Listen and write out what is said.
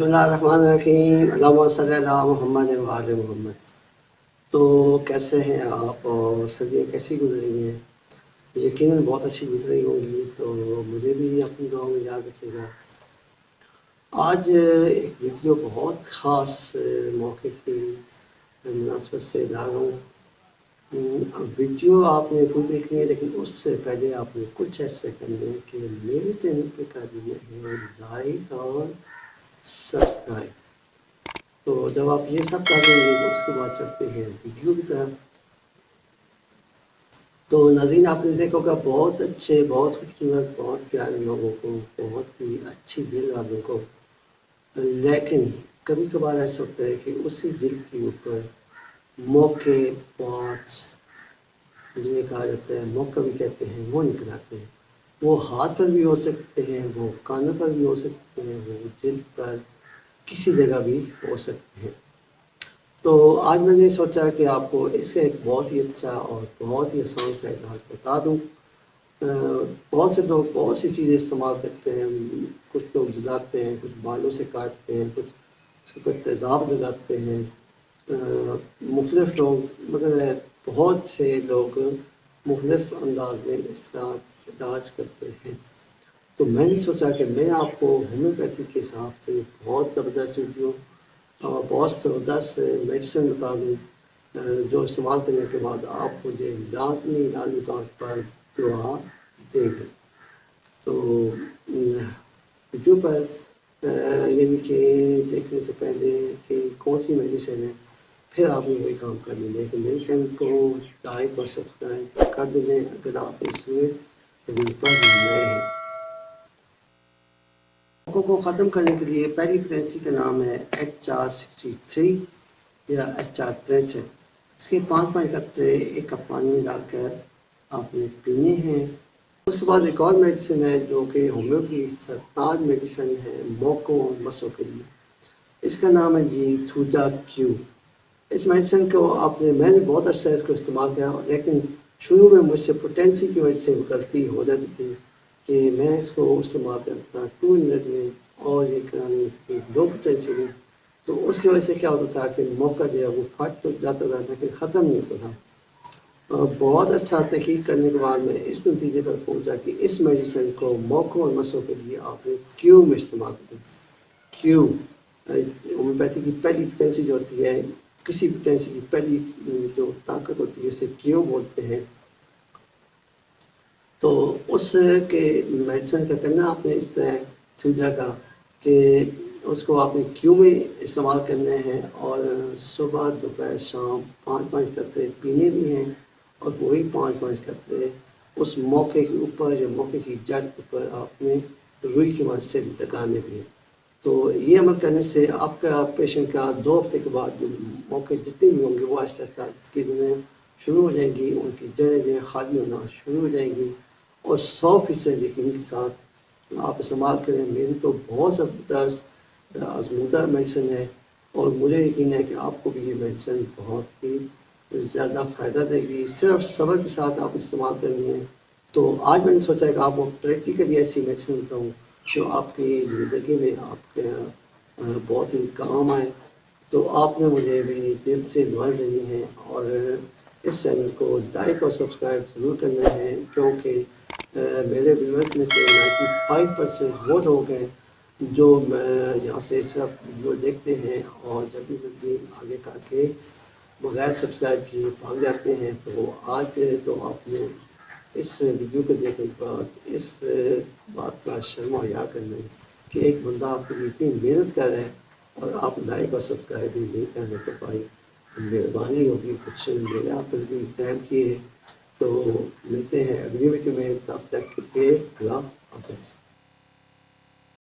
बिस्मिल्लाहिर्रहमानिर्रहीम अल्लाहुम्मा सल्ली अला मुहम्मद व आले मोहम्मद। तो कैसे हैं आप और सर्दियाँ कैसी गुजरी हैं? यकीनन बहुत अच्छी गुजरी होंगी। तो मुझे भी अपनी दुआओं में याद रखिएगा। आज एक वीडियो बहुत ख़ास मौके की मुनासबत से ला रहा हूँ। वीडियो आपने पूरी देखनी है, लेकिन उससे पहले आपने कुछ ऐसे करने हैं कि मेरे चैनल पे कर दिए हैं लाइक और सब्सक्राइब। तो जब आप ये सब कर देंगे तो उसके बाद चलते हैं वीडियो की तरफ। तो नाज़रीन, आपने देखा होगा बहुत अच्छे, बहुत खूबसूरत, बहुत प्यारे लोगों को, बहुत ही अच्छी दिल वालों को, लेकिन कभी कभार ऐसा होता है कि उसी दिल के ऊपर मौके पार्ट्स, जिन्हें कहा जाता है मौका भी कहते हैं, वो निकल आते हैं। वो हाथ पर भी हो सकते हैं, वो कानों पर भी हो सकते हैं, वो दिल पर किसी जगह भी हो सकते हैं। तो आज मैंने सोचा कि आपको इसका एक बहुत ही अच्छा और बहुत ही आसान सा इलाज बता दूं। बहुत से लोग बहुत सी चीज़ें इस्तेमाल करते हैं। कुछ लोग जलाते हैं, कुछ बालों से काटते हैं, कुछ उसके ऊपर तेज़ाब लगाते हैं। मुख्तलिफ लोग, मगर बहुत से लोग मुख्तलिफ अंदाज में इसका इलाज करते हैं। तो मैंने सोचा कि मैं आपको होम्योपैथी के हिसाब से बहुत ज़बरदस्त वीडियो और बहुत ज़बरदस्त मेडिसिन बता दूँ, जो इस्तेमाल करने के बाद आप मुझे लाजमी तौर पर दुआ देंगे। तो वीडियो पर यानी कि देखने से पहले कि कौन सी मेडिसिन है, फिर आपने वही काम कर लेना है कि मेरे चैनल को लाइक और सब्सक्राइब कर दें अगर आप इस चैनल पर नए हैं। को ख़त्म करने के लिए पहली प्रेगनेंसी का नाम है HR63 या HR63। इसके 5 कतरे एक कप पानी में डालकर आपने पीने हैं। उसके बाद एक और मेडिसिन है जो कि होम्यो की सरताज मेडिसिन है मोकों और मसों के लिए। इसका नाम है जी थूजा क्यू। इस मेडिसिन को मैंने बहुत अच्छा इसको इस्तेमाल किया, लेकिन शुरू में मुझसे पोटेंसी की वजह से गलती हो जाती थी कि मैं इसको इस्तेमाल करता 2 मिनट में और ये करानी लो पोटेंसी में। तो उसकी वजह से क्या होता था कि मौका दिया वो फट तो जाता था, लेकिन ख़त्म नहीं होता था। बहुत अच्छा तहकीक करने के बाद मैं इस नतीजे पर पहुंचा कि इस मेडिसिन को मौकों और मसों के लिए आपने क्यू में इस्तेमाल करें। क्यू होम्योपैथी की पहली पोटेंसी जो होती है, किसी पोटेंसी की पहली जो ताकत होती है उसे क्यू बोलते हैं। तो उसके मेडिसिन का करना आपने इस तरह थूजा का कि उसको आपने क्यू में इस्तेमाल करने हैं और सुबह दोपहर शाम 5-5 कतरे पीने भी हैं और वही 5-5 कतरे उस मौके के ऊपर या मौके की जड़ के ऊपर आपने रुई की मदद से लगाने भी हैं। तो ये अमल करने से आपका पेशेंट का 2 हफ्ते के बाद जो मौके जितने भी होंगे वो आहिस्ता आहिस्ता गिरने शुरू हो जाएंगी, उनकी जड़ें जो खाली होना शुरू हो जाएंगी और 100% यकीन के साथ आप इस्तेमाल करें। मेरी तो बहुत ज़बरदस्त आजमूदा मेडिसिन है और मुझे यकीन है कि आपको भी ये मेडिसिन बहुत ही ज़्यादा फ़ायदा देगी। सिर्फ सब्र के साथ आप इस्तेमाल करनी है। तो आज मैंने सोचा कि आपको प्रैक्टिकली ऐसी मेडिसिन बताऊँ जो आपकी ज़िंदगी में आपके बहुत ही काम आए। तो आपने मुझे भी दिल से दुआ देनी है और इस चैनल को लाइक और सब्सक्राइब ज़रूर करना है, क्योंकि मेरे व्यूअर्स में से 95% वो लोग हैं जो यहाँ से सिर्फ वीडियो देखते हैं और जल्दी जल्दी आगे करके बगैर सब्सक्राइब किए भाग जाते हैं। तो आज तो आपने इस वीडियो को देखने के बाद इस बात का शर्मा या करना है कि एक बंदा आपके लिए इतनी मेहनत कर रहा है और आप लाइक और सब्सक्राइब भी नहीं करने को पाई। मेहरबानी होगी कुछ मेरे आप भी फैम किए। तो मिलते हैं अगली वीडियो में, तब तक के लिए अल्लाह हाफ़िज़।